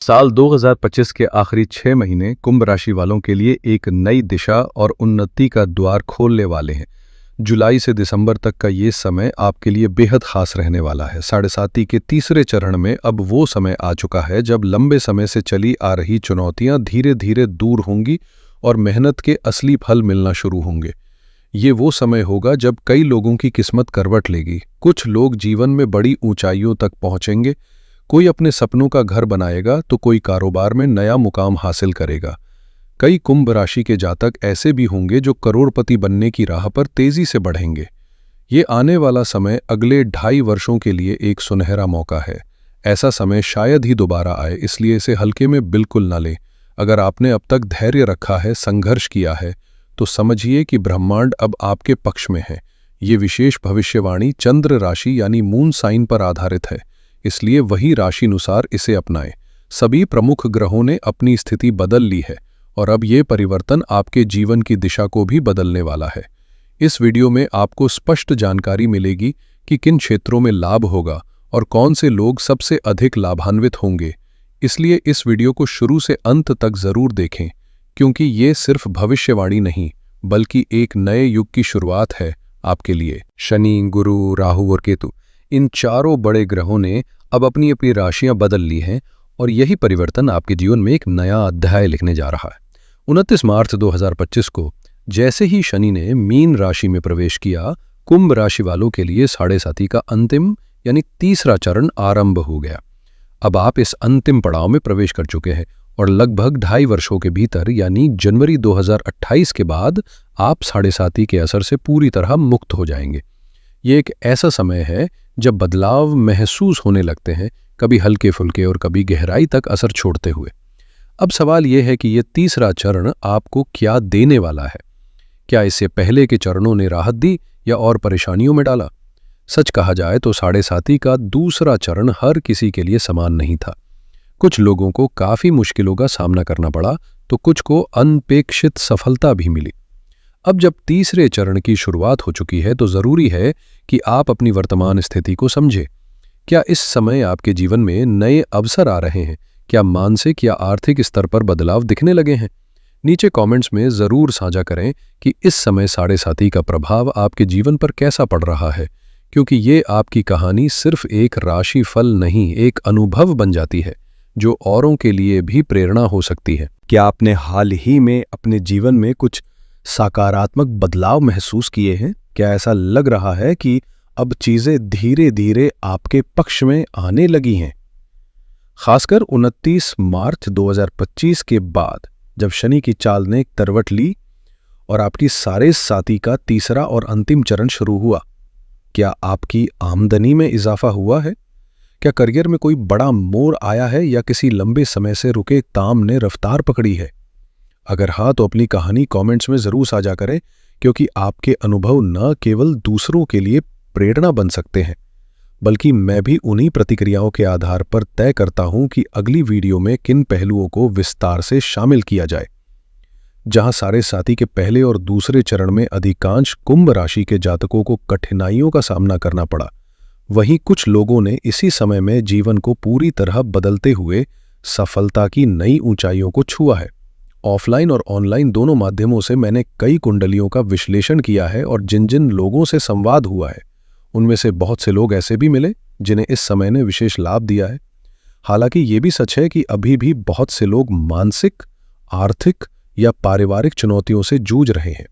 साल 2025 के आखिरी 6 महीने कुंभ राशि वालों के लिए एक नई दिशा और उन्नति का द्वार खोलने वाले हैं। जुलाई से दिसंबर तक का ये समय आपके लिए बेहद खास रहने वाला है। साढ़े साती के तीसरे चरण में अब वो समय आ चुका है जब लंबे समय से चली आ रही चुनौतियां धीरे धीरे दूर होंगी और मेहनत के असली फल मिलना शुरू होंगे। ये वो समय होगा जब कई लोगों की किस्मत करवट लेगी। कुछ लोग जीवन में बड़ी ऊंचाइयों तक पहुंचेंगे, कोई अपने सपनों का घर बनाएगा तो कोई कारोबार में नया मुकाम हासिल करेगा। कई कुंभ राशि के जातक ऐसे भी होंगे जो करोड़पति बनने की राह पर तेजी से बढ़ेंगे। ये आने वाला समय अगले 2.5 वर्षों के लिए एक सुनहरा मौका है। ऐसा समय शायद ही दोबारा आए, इसलिए इसे हल्के में बिल्कुल न लें। अगर आपने अब तक धैर्य रखा है, संघर्ष किया है, तो समझिए कि ब्रह्मांड अब आपके पक्ष में है। ये विशेष भविष्यवाणी चंद्र राशि यानी मून साइन पर आधारित है, इसलिए वही राशि अनुसार इसे अपनाएं। सभी प्रमुख ग्रहों ने अपनी स्थिति बदल ली है और अब ये परिवर्तन आपके जीवन की दिशा को भी बदलने वाला है। इस वीडियो में आपको स्पष्ट जानकारी मिलेगी कि किन क्षेत्रों में लाभ होगा और कौन से लोग सबसे अधिक लाभान्वित होंगे। इसलिए इस वीडियो को शुरू से अंत तक जरूर देखें, क्योंकि ये सिर्फ भविष्यवाणी नहीं बल्कि एक नए युग की शुरुआत है आपके लिए। शनि, गुरु, राहु और केतु, इन चारों बड़े ग्रहों ने अब अपनी अपनी राशियां बदल ली हैं और यही परिवर्तन आपके जीवन में एक नया अध्याय लिखने जा रहा है। 29 मार्च 2025 को जैसे ही शनि ने मीन राशि में प्रवेश किया, कुंभ राशि वालों के लिए साढ़े साती का अंतिम यानी तीसरा चरण आरंभ हो गया। अब आप इस अंतिम पड़ाव में प्रवेश कर चुके हैं और लगभग 2.5 वर्षों के भीतर यानी जनवरी 2028 के बाद आप साढ़े साती के असर से पूरी तरह मुक्त हो जाएंगे। ये एक ऐसा समय है जब बदलाव महसूस होने लगते हैं, कभी हल्के फुल्के और कभी गहराई तक असर छोड़ते हुए। अब सवाल यह है कि ये तीसरा चरण आपको क्या देने वाला है। क्या इससे पहले के चरणों ने राहत दी या और परेशानियों में डाला? सच कहा जाए तो साढ़े साती का दूसरा चरण हर किसी के लिए समान नहीं था। कुछ लोगों को काफी मुश्किलों का सामना करना पड़ा तो कुछ को अनपेक्षित सफलता भी मिली। अब जब तीसरे चरण की शुरुआत हो चुकी है तो जरूरी है कि आप अपनी वर्तमान स्थिति को समझें। क्या इस समय आपके जीवन में नए अवसर आ रहे हैं? क्या मानसिक या आर्थिक स्तर पर बदलाव दिखने लगे हैं? नीचे कमेंट्स में जरूर साझा करें कि इस समय साढ़े साती का प्रभाव आपके जीवन पर कैसा पड़ रहा है, क्योंकि ये आपकी कहानी सिर्फ एक राशि फल नहीं, एक अनुभव बन जाती है जो औरों के लिए भी प्रेरणा हो सकती है। क्या आपने हाल ही में अपने जीवन में कुछ सकारात्मक बदलाव महसूस किए हैं? क्या ऐसा लग रहा है कि अब चीजें धीरे धीरे आपके पक्ष में आने लगी हैं? खासकर 29 मार्च 2025 के बाद जब शनि की चाल ने करवट ली और आपकी साढ़े साती का तीसरा और अंतिम चरण शुरू हुआ, क्या आपकी आमदनी में इजाफा हुआ है? क्या करियर में कोई बड़ा मोड़ आया है या किसी लंबे समय से रुके काम ने रफ्तार पकड़ी है? अगर हाँ तो अपनी कहानी कमेंट्स में जरूर साझा करें, क्योंकि आपके अनुभव न केवल दूसरों के लिए प्रेरणा बन सकते हैं बल्कि मैं भी उन्हीं प्रतिक्रियाओं के आधार पर तय करता हूं कि अगली वीडियो में किन पहलुओं को विस्तार से शामिल किया जाए। जहां साढ़े साती के पहले और दूसरे चरण में अधिकांश कुंभ राशि के जातकों को कठिनाइयों का सामना करना पड़ा, वहीं कुछ लोगों ने इसी समय में जीवन को पूरी तरह बदलते हुए सफलता की नई ऊंचाइयों को छुआ है। ऑफलाइन और ऑनलाइन दोनों माध्यमों से मैंने कई कुंडलियों का विश्लेषण किया है और जिन जिन लोगों से संवाद हुआ है उनमें से बहुत से लोग ऐसे भी मिले जिन्हें इस समय ने विशेष लाभ दिया है। हालांकि ये भी सच है कि अभी भी बहुत से लोग मानसिक, आर्थिक या पारिवारिक चुनौतियों से जूझ रहे हैं।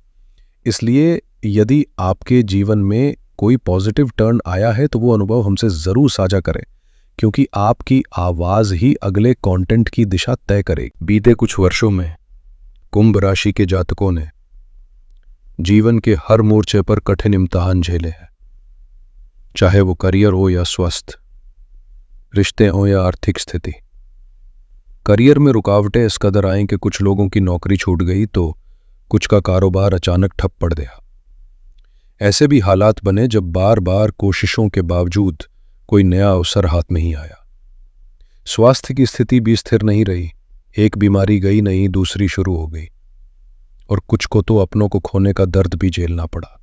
इसलिए यदि आपके जीवन में कोई पॉजिटिव टर्न आया है तो वो अनुभव हमसे जरूर साझा करें, क्योंकि आपकी आवाज ही अगले कंटेंट की दिशा तय करेगी। बीते कुछ वर्षों में कुंभ राशि के जातकों ने जीवन के हर मोर्चे पर कठिन इम्तिहान झेले हैं, चाहे वो करियर हो या स्वास्थ्य, रिश्ते हो या आर्थिक स्थिति। करियर में रुकावटें इस कदर आईं कि कुछ लोगों की नौकरी छूट गई तो कुछ का कारोबार अचानक ठप पड़ गया। ऐसे भी हालात बने जब बार बार कोशिशों के बावजूद कोई नया अवसर हाथ नहीं आया। स्वास्थ्य की स्थिति भी स्थिर नहीं रही, एक बीमारी गई नहीं दूसरी शुरू हो गई और कुछ को तो अपनों को खोने का दर्द भी झेलना पड़ा।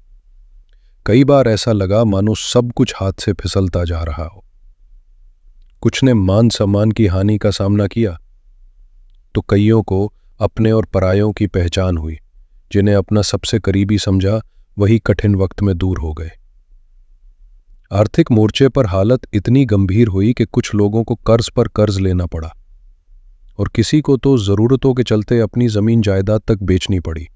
कई बार ऐसा लगा मानो सब कुछ हाथ से फिसलता जा रहा हो। कुछ ने मान सम्मान की हानि का सामना किया, तो कईयों को अपने और परायों की पहचान हुई। जिन्हें अपना सबसे करीबी समझा वही कठिन वक्त में दूर हो गए। आर्थिक मोर्चे पर हालत इतनी गंभीर हुई कि कुछ लोगों को कर्ज पर कर्ज लेना पड़ा और किसी को तो जरूरतों के चलते अपनी जमीन जायदाद तक बेचनी पड़ी।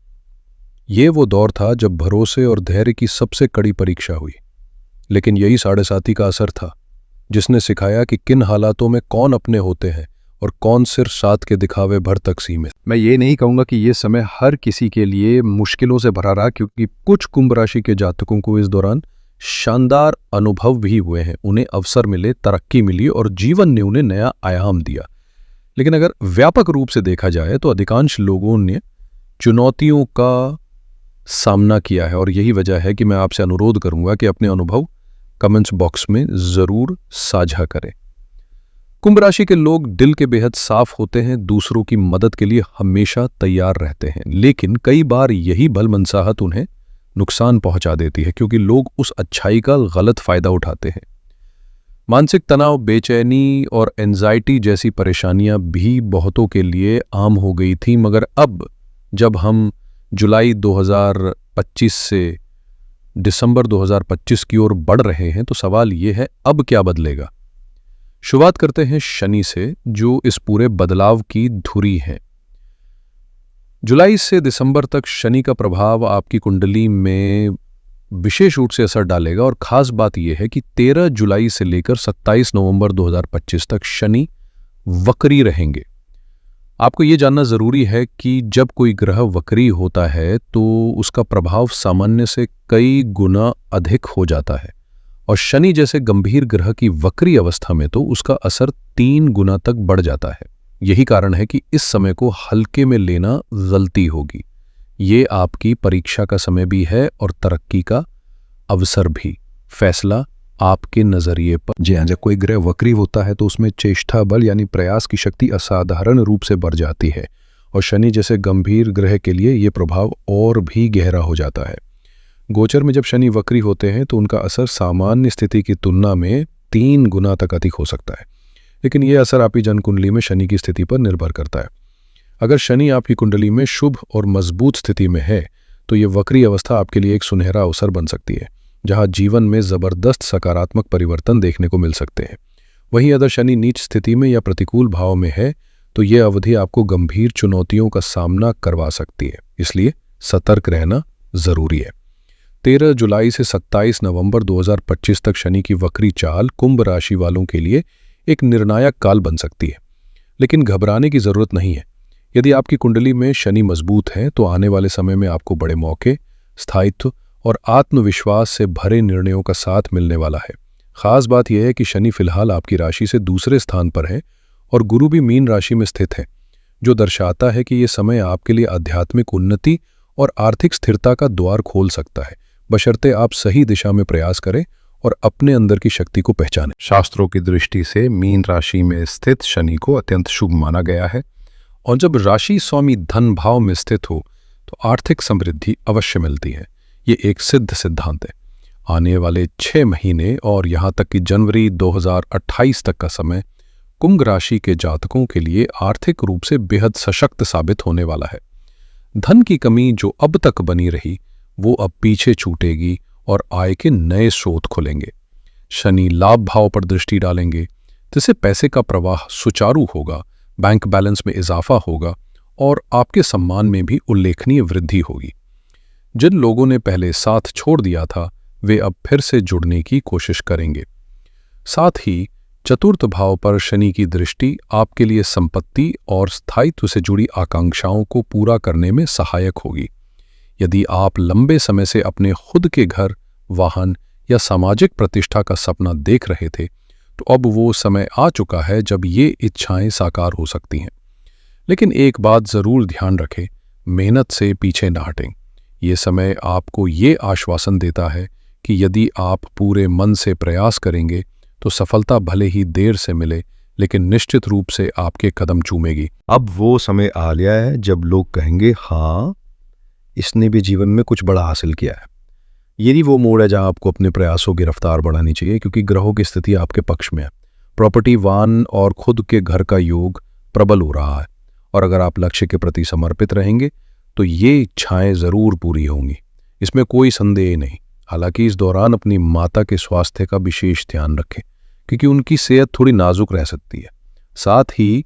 ये वो दौर था जब भरोसे और धैर्य की सबसे कड़ी परीक्षा हुई। लेकिन यही साढ़े साती का असर था जिसने सिखाया कि किन हालातों में कौन अपने होते हैं और कौन सिर्फ साथ के दिखावे भर तक सीमित। मैं ये नहीं कहूंगा कि ये समय हर किसी के लिए मुश्किलों से भरा रहा, क्योंकि कुछ कुंभ राशि के जातकों को इस दौरान शानदार अनुभव भी हुए हैं। उन्हें अवसर मिले, तरक्की मिली और जीवन ने उन्हें नया आयाम दिया। लेकिन अगर व्यापक रूप से देखा जाए तो अधिकांश लोगों ने चुनौतियों का सामना किया है और यही वजह है कि मैं आपसे अनुरोध करूंगा कि अपने अनुभव कमेंट्स बॉक्स में जरूर साझा करें। कुंभ राशि के लोग दिल के बेहद साफ होते हैं, दूसरों की मदद के लिए हमेशा तैयार रहते हैं, लेकिन कई बार यही भलमनसाहत उन्हें नुकसान पहुंचा देती है क्योंकि लोग उस अच्छाई का गलत फायदा उठाते हैं। मानसिक तनाव, बेचैनी और एंजाइटी जैसी परेशानियां भी बहुतों के लिए आम हो गई थी, मगर अब जब हम जुलाई 2025 से दिसंबर 2025 की ओर बढ़ रहे हैं तो सवाल यह है, अब क्या बदलेगा। शुरुआत करते हैं शनि से, जो इस पूरे बदलाव की धुरी है। जुलाई से दिसंबर तक शनि का प्रभाव आपकी कुंडली में विशेष रूप से असर डालेगा और खास बात यह है कि 13 जुलाई से लेकर 27 नवंबर 2025 तक शनि वक्री रहेंगे। आपको यह जानना जरूरी है कि जब कोई ग्रह वक्री होता है तो उसका प्रभाव सामान्य से कई गुना अधिक हो जाता है और शनि जैसे गंभीर ग्रह की वक्री अवस्था में तो उसका असर 3 गुना तक बढ़ जाता है। यही कारण है कि इस समय को हल्के में लेना गलती होगी। ये आपकी परीक्षा का समय भी है और तरक्की का अवसर भी। फैसला आपके नजरिए पर। जी हाँ, जब कोई ग्रह वक्री होता है तो उसमें चेष्टा बल यानी प्रयास की शक्ति असाधारण रूप से बढ़ जाती है और शनि जैसे गंभीर ग्रह के लिए ये प्रभाव और भी गहरा हो जाता है। गोचर में जब शनि वक्री होते हैं तो उनका असर सामान्य स्थिति की तुलना में 3 गुना तक अधिक हो सकता है, लेकिन यह असर आपकी जन्म कुंडली में शनि की स्थिति पर निर्भर करता है। अगर शनि आपकी कुंडली में शुभ और मजबूत स्थिति में है तो यह वक्री अवस्था आपके लिए एक सुनहरा अवसर बन सकती है, जहां जीवन में जबरदस्त सकारात्मक परिवर्तन देखने को मिल सकते हैं। वहीं अगर शनि नीच स्थिति में या प्रतिकूल भाव में है तो यह अवधि आपको गंभीर चुनौतियों का सामना करवा सकती है, इसलिए सतर्क रहना जरूरी है। 13 जुलाई से 27 नवंबर 2025 तक शनि की वक्री चाल कुंभ राशि वालों के लिए एक निर्णायक काल बन सकती है, लेकिन घबराने की जरूरत नहीं है। यदि आपकी कुंडली में शनि मजबूत है तो आने वाले समय में आपको बड़े मौके, स्थायित्व और आत्मविश्वास से भरे निर्णयों का साथ मिलने वाला है। खास बात यह है कि शनि फिलहाल आपकी राशि से दूसरे स्थान पर है और गुरु भी मीन राशि में स्थित है, जो दर्शाता है कि यह समय आपके लिए आध्यात्मिक उन्नति और आर्थिक स्थिरता का द्वार खोल सकता है, बशर्ते आप सही दिशा में प्रयास करें और अपने अंदर की शक्ति को पहचानें। शास्त्रों की दृष्टि से मीन राशि में स्थित शनि को अत्यंत शुभ माना गया है और जब राशि स्वामी धन भाव में स्थित हो तो आर्थिक समृद्धि अवश्य मिलती है। ये एक सिद्ध सिद्धांत है। आने वाले 6 महीने और यहाँ तक कि जनवरी 2028 तक का समय कुंभ राशि के जातकों के लिए आर्थिक रूप से बेहद सशक्त साबित होने वाला है। धन की कमी जो अब तक बनी रही वो अब पीछे छूटेगी और आय के नए स्रोत खुलेंगे। शनि लाभ भाव पर दृष्टि डालेंगे, जिससे पैसे का प्रवाह सुचारू होगा, बैंक बैलेंस में इजाफा होगा और आपके सम्मान में भी उल्लेखनीय वृद्धि होगी। जिन लोगों ने पहले साथ छोड़ दिया था वे अब फिर से जुड़ने की कोशिश करेंगे। साथ ही चतुर्थ भाव पर शनि की दृष्टि आपके लिए संपत्ति और स्थायित्व से जुड़ी आकांक्षाओं को पूरा करने में सहायक होगी। यदि आप लंबे समय से अपने खुद के घर, वाहन या सामाजिक प्रतिष्ठा का सपना देख रहे थे तो अब वो समय आ चुका है जब ये इच्छाएं साकार हो सकती हैं। लेकिन एक बात जरूर ध्यान रखें, मेहनत से पीछे न हटें। ये समय आपको ये आश्वासन देता है कि यदि आप पूरे मन से प्रयास करेंगे तो सफलता भले ही देर से मिले लेकिन निश्चित रूप से आपके कदम चूमेगी। अब वो समय आ गया है जब लोग कहेंगे, हाँ, इसने भी जीवन में कुछ बड़ा हासिल किया है। यही वो मोड़ है जहां आपको अपने प्रयासों की रफ्तार बढ़ानी चाहिए, क्योंकि ग्रहों की स्थिति आपके पक्ष में है। प्रॉपर्टी, वाहन और खुद के घर का योग प्रबल हो रहा है। और अगर आप लक्ष्य के प्रति समर्पित रहेंगे तो ये इच्छाएं जरूर पूरी होंगी, इसमें कोई संदेह नहीं। हालांकि इस दौरान अपनी माता के स्वास्थ्य का विशेष ध्यान रखें, क्योंकि उनकी सेहत थोड़ी नाजुक रह सकती है। साथ ही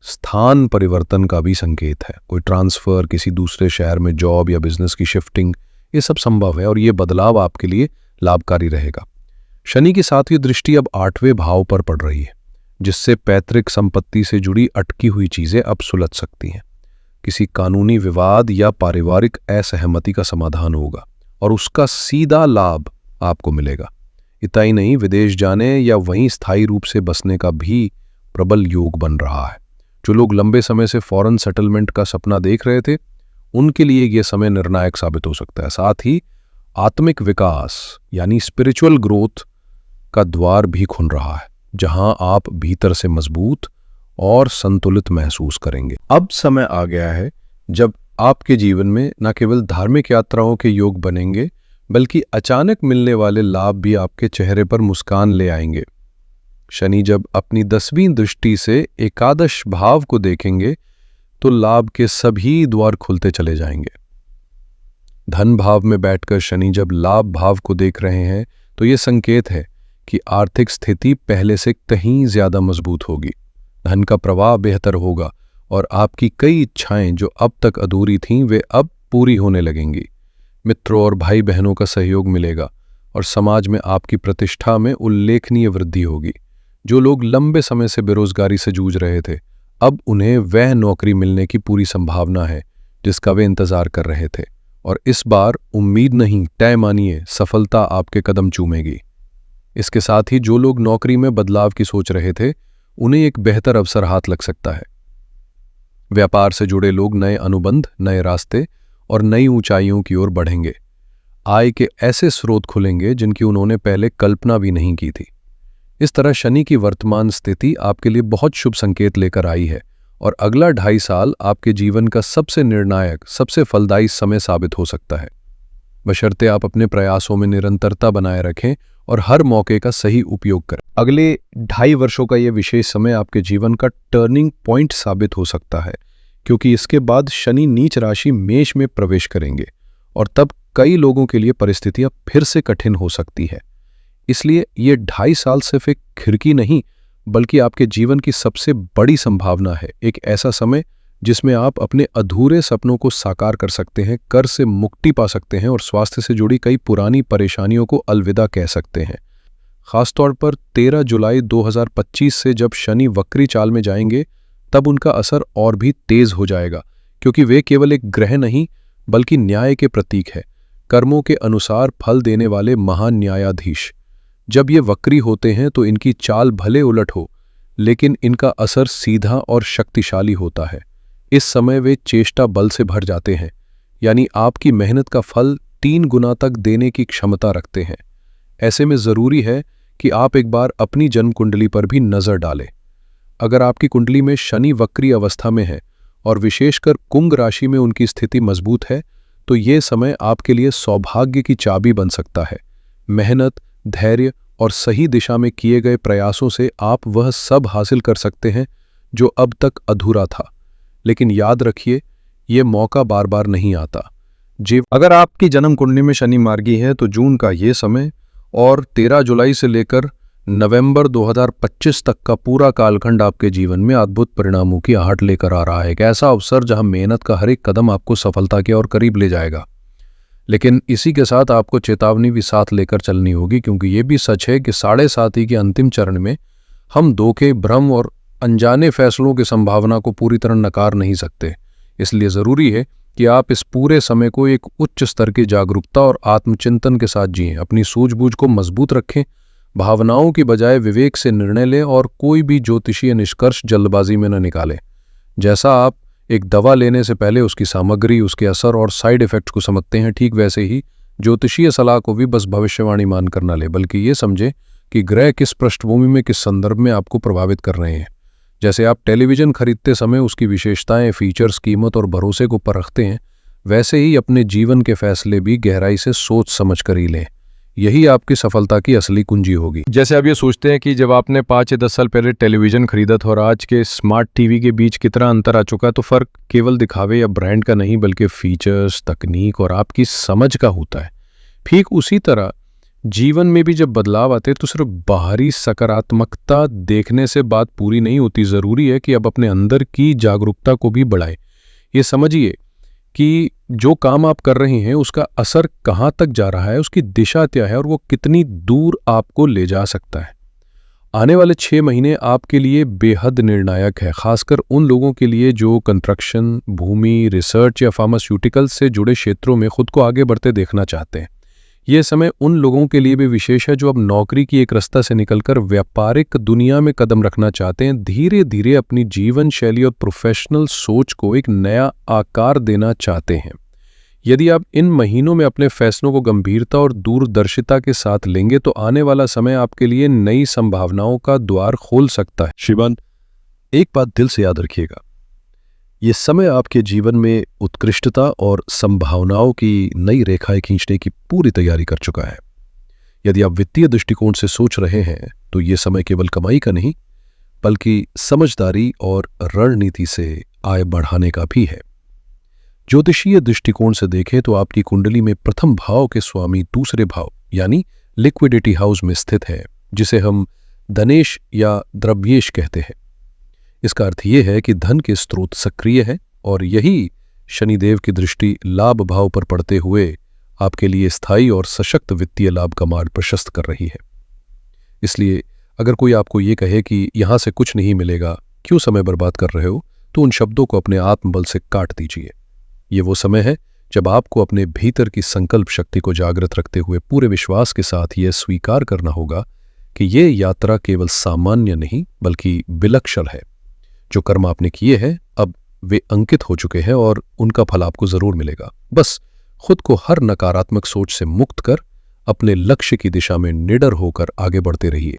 स्थान परिवर्तन का भी संकेत है, कोई ट्रांसफर, किसी दूसरे शहर में जॉब या बिजनेस की शिफ्टिंग, ये सब संभव है और ये बदलाव आपके लिए लाभकारी रहेगा। शनि की 7वीं दृष्टि अब 8वें भाव पर पड़ रही है, जिससे पैतृक संपत्ति से जुड़ी अटकी हुई चीजें अब सुलझ सकती हैं। किसी कानूनी विवाद या पारिवारिक असहमति का समाधान होगा और उसका सीधा लाभ आपको मिलेगा। इतना ही नहीं, विदेश जाने या वहीं स्थायी रूप से बसने का भी प्रबल योग बन रहा है। जो लोग लंबे समय से फॉरेन सेटलमेंट का सपना देख रहे थे, उनके लिए यह समय निर्णायक साबित हो सकता है। साथ ही आत्मिक विकास यानी स्पिरिचुअल ग्रोथ का द्वार भी खुल रहा है, जहां आप भीतर से मजबूत और संतुलित महसूस करेंगे। अब समय आ गया है जब आपके जीवन में न केवल धार्मिक यात्राओं के योग बनेंगे, बल्कि अचानक मिलने वाले लाभ भी आपके चेहरे पर मुस्कान ले आएंगे। शनि जब अपनी 10वीं दृष्टि से एकादश भाव को देखेंगे तो लाभ के सभी द्वार खुलते चले जाएंगे। धन भाव में बैठकर शनि जब लाभ भाव को देख रहे हैं तो ये संकेत है कि आर्थिक स्थिति पहले से कहीं ज्यादा मजबूत होगी, धन का प्रवाह बेहतर होगा और आपकी कई इच्छाएं जो अब तक अधूरी थीं वे अब पूरी होने लगेंगी। मित्रों और भाई बहनों का सहयोग मिलेगा और समाज में आपकी प्रतिष्ठा में उल्लेखनीय वृद्धि होगी। जो लोग लंबे समय से बेरोजगारी से जूझ रहे थे, अब उन्हें वह नौकरी मिलने की पूरी संभावना है जिसका वे इंतजार कर रहे थे, और इस बार उम्मीद नहीं, तय मानिए, सफलता आपके कदम चूमेगी। इसके साथ ही जो लोग नौकरी में बदलाव की सोच रहे थे, उन्हें एक बेहतर अवसर हाथ लग सकता है। व्यापार से जुड़े लोग नए अनुबंध, नए रास्ते और नई ऊंचाइयों की ओर बढ़ेंगे। आय के ऐसे स्रोत खुलेंगे जिनकी उन्होंने पहले कल्पना भी नहीं की थी। इस तरह शनि की वर्तमान स्थिति आपके लिए बहुत शुभ संकेत लेकर आई है और अगला 2.5 साल आपके जीवन का सबसे निर्णायक, सबसे फलदायी समय साबित हो सकता है, बशर्ते आप अपने प्रयासों में निरंतरता बनाए रखें और हर मौके का सही उपयोग करें। अगले 2.5 वर्षों का यह विशेष समय आपके जीवन का टर्निंग पॉइंट साबित हो सकता है, क्योंकि इसके बाद शनि नीच राशि मेष में प्रवेश करेंगे और तब कई लोगों के लिए परिस्थितियां फिर से कठिन हो सकती है। इसलिए ये 2.5 साल सिर्फ एक खिड़की नहीं, बल्कि आपके जीवन की सबसे बड़ी संभावना है। एक ऐसा समय जिसमें आप अपने अधूरे सपनों को साकार कर सकते हैं, कर से मुक्ति पा सकते हैं और स्वास्थ्य से जुड़ी कई पुरानी परेशानियों को अलविदा कह सकते हैं। खासतौर पर 13 जुलाई 2025 से जब शनि वक्री चाल में जाएंगे, तब उनका असर और भी तेज हो जाएगा, क्योंकि वे केवल एक ग्रह नहीं बल्कि न्याय के प्रतीक है, कर्मों के अनुसार फल देने वाले महान न्यायाधीश। जब ये वक्री होते हैं तो इनकी चाल भले उलट हो, लेकिन इनका असर सीधा और शक्तिशाली होता है। इस समय वे चेष्टा बल से भर जाते हैं, यानी आपकी मेहनत का फल 3 गुना तक देने की क्षमता रखते हैं। ऐसे में जरूरी है कि आप एक बार अपनी जन्म कुंडली पर भी नजर डालें। अगर आपकी कुंडली में शनि वक्री अवस्था में है और विशेषकर कुंभ राशि में उनकी स्थिति मजबूत है, तो ये समय आपके लिए सौभाग्य की चाबी बन सकता है। मेहनत, धैर्य और सही दिशा में किए गए प्रयासों से आप वह सब हासिल कर सकते हैं जो अब तक अधूरा था। लेकिन याद रखिए, ये मौका बार बार नहीं आता। अगर आपकी जन्म कुंडली में शनि मार्गी है तो जून का ये समय और 13 जुलाई से लेकर नवंबर 2025 तक का पूरा कालखंड आपके जीवन में अद्भुत परिणामों की आहट लेकर आ रहा है। एक ऐसा अवसर जहां मेहनत का हर एक कदम आपको सफलता के और करीब ले जाएगा। लेकिन इसी के साथ आपको चेतावनी भी साथ लेकर चलनी होगी, क्योंकि ये भी सच है कि 7.5 के अंतिम चरण में हम धोखे, भ्रम और अनजाने फैसलों की संभावना को पूरी तरह नकार नहीं सकते। इसलिए जरूरी है कि आप इस पूरे समय को एक उच्च स्तर की जागरूकता और आत्मचिंतन के साथ जिएं। अपनी सूझबूझ को मजबूत रखें, भावनाओं की बजाय विवेक से निर्णय लें और कोई भी ज्योतिषीय निष्कर्ष जल्दबाजी में न निकालें। जैसा आप एक दवा लेने से पहले उसकी सामग्री, उसके असर और साइड इफेक्ट्स को समझते हैं, ठीक वैसे ही ज्योतिषीय सलाह को भी बस भविष्यवाणी मानकर न ले, बल्कि ये समझें कि ग्रह किस पृष्ठभूमि में, किस संदर्भ में आपको प्रभावित कर रहे हैं। जैसे आप टेलीविजन खरीदते समय उसकी विशेषताएं, फीचर्स, कीमत और भरोसे को परखते हैं, वैसे ही अपने जीवन के फैसले भी गहराई से सोच समझ कर ही लें। यही आपकी सफलता की असली कुंजी होगी। जैसे आप ये सोचते हैं कि जब आपने 5 या 10 साल पहले टेलीविजन खरीदा था और आज के स्मार्ट टीवी के बीच कितना अंतर आ चुका है, तो फर्क केवल दिखावे या ब्रांड का नहीं बल्कि फीचर्स, तकनीक और आपकी समझ का होता है। ठीक उसी तरह जीवन में भी जब बदलाव आते हैं तो सिर्फ बाहरी सकारात्मकता देखने से बात पूरी नहीं होती। ज़रूरी है कि अब अपने अंदर की जागरूकता को भी बढ़ाएं। ये समझिए कि जो काम आप कर रहे हैं उसका असर कहाँ तक जा रहा है, उसकी दिशा क्या है और वो कितनी दूर आपको ले जा सकता है। आने वाले 6 महीने आपके लिए बेहद निर्णायक है, खासकर उन लोगों के लिए जो कंस्ट्रक्शन, भूमि, रिसर्च या फार्मास्यूटिकल्स से जुड़े क्षेत्रों में खुद को आगे बढ़ते देखना चाहते हैं। ये समय उन लोगों के लिए भी विशेष है जो अब नौकरी की एक रास्ता से निकलकर व्यापारिक दुनिया में कदम रखना चाहते हैं, धीरे धीरे अपनी जीवन शैली और प्रोफेशनल सोच को एक नया आकार देना चाहते हैं। यदि आप इन महीनों में अपने फैसलों को गंभीरता और दूरदर्शिता के साथ लेंगे तो आने वाला समय आपके लिए नई संभावनाओं का द्वार खोल सकता है। श्रीमान, एक बात दिल से याद रखिएगा, ये समय आपके जीवन में उत्कृष्टता और संभावनाओं की नई रेखाएं खींचने की पूरी तैयारी कर चुका है। यदि आप वित्तीय दृष्टिकोण से सोच रहे हैं तो ये समय केवल कमाई का नहीं बल्कि समझदारी और रणनीति से आय बढ़ाने का भी है। ज्योतिषीय दृष्टिकोण से देखें तो आपकी कुंडली में प्रथम भाव के स्वामी दूसरे भाव यानी लिक्विडिटी हाउस में स्थित है, जिसे हम धनेश या द्रव्येश कहते हैं। इसका अर्थ यह है कि धन के स्रोत सक्रिय है और यही शनिदेव की दृष्टि लाभ भाव पर पड़ते हुए आपके लिए स्थायी और सशक्त वित्तीय लाभ का मार्ग प्रशस्त कर रही है। इसलिए अगर कोई आपको ये कहे कि यहां से कुछ नहीं मिलेगा, क्यों समय बर्बाद कर रहे हो, तो उन शब्दों को अपने आत्मबल से काट दीजिए। ये वो समय है जब आपको अपने भीतर की संकल्प शक्ति को जागृत रखते हुए पूरे विश्वास के साथ यह स्वीकार करना होगा कि ये यात्रा केवल सामान्य नहीं बल्कि विलक्षण है। जो कर्म आपने किए हैं अब वे अंकित हो चुके हैं और उनका फल आपको जरूर मिलेगा। बस खुद को हर नकारात्मक सोच से मुक्त कर अपने लक्ष्य की दिशा में निडर होकर आगे बढ़ते रहिए।